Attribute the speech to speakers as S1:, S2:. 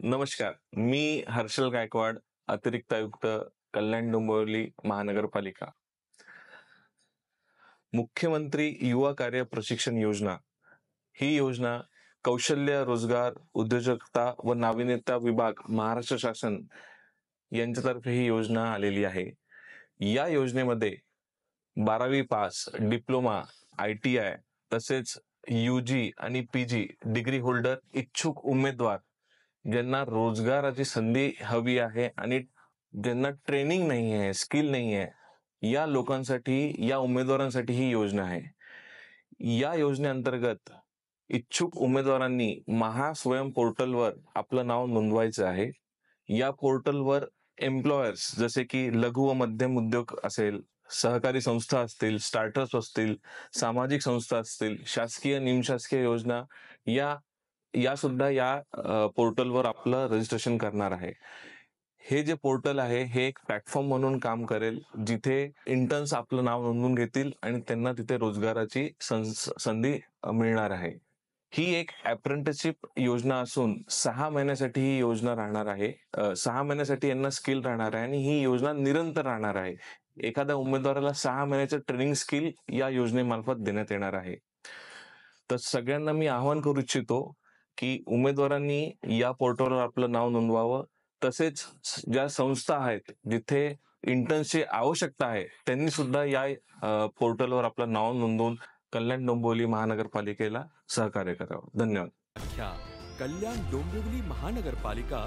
S1: नमस्कार. मी हर्षल गायकवाड, अतिरिक्त आयुक्त, कल्याण डोंबिवली महानगरपालिका. मुख्यमंत्री युवा कार्य प्रशिक्षण योजना ही योजना कौशल्य, रोजगार, उद्योजकता व नाविन्यता विभाग, महाराष्ट्र शासन यांच्यातर्फे ही योजना आलेली आहे. या योजनेमध्ये 12वी पास, डिप्लोमा, ITI तसेच UG आणि PG डिग्री होल्डर इच्छुक उमेदवार ज्यांना रोजगाराची संधी हवी आहे आणि ज्यांना ट्रेनिंग नाही आहे, स्किल नाही आहे, या लोकांसाठी, या उमेदवारांसाठी ही योजना आहे. या योजनेअंतर्गत इच्छुक उमेदवारांनी महास्वयं पोर्टलवर आपलं नाव नोंदवायचं आहे. या पोर्टलवर एम्प्लॉयर्स जसे की लघु व मध्यम उद्योग असेल, सहकारी संस्था असतील, स्टार्टअप्स असतील, सामाजिक संस्था असतील, शासकीय निमशासकीय योजना या या सुद्धा या पोर्टलवर आपलं रजिस्ट्रेशन करणार आहे. हे जे पोर्टल आहे हे एक प्लॅटफॉर्म म्हणून काम करेल, जिथे इंटर्न्स आपलं नाव नोंदवून घेतील आणि त्यांना तिथे रोजगाराची संधी मिळणार आहे. ही एक अप्रेंटिसशिप योजना असून 6 महिन्यासाठी ही योजना राहणार आहे. 6 महिन्यासाठी यांना स्किल राहणार आहे आणि ही योजना निरंतर राहणार आहे. एखाद्या उमेदवाराला 6 महिन्याचं ट्रेनिंग स्किल या योजनेमार्फत देण्यात येणार आहे. तर सगळ्यांना मी आवाहन करू इच्छितो की उमेदवारांनी या पोर्टलवर आपलं नाव नोंदवावं. तसेच ज्या संस्था आहेत जिथे इंटर्न्सची आवश्यकता आहे त्यांनी सुद्धा या पोर्टलवर आपलं नाव नोंदवून कल्याण डोंबिवली महानगरपालिकेला सहकार्य करावं. धन्यवाद.
S2: कल्याण डोंबिवली महानगरपालिका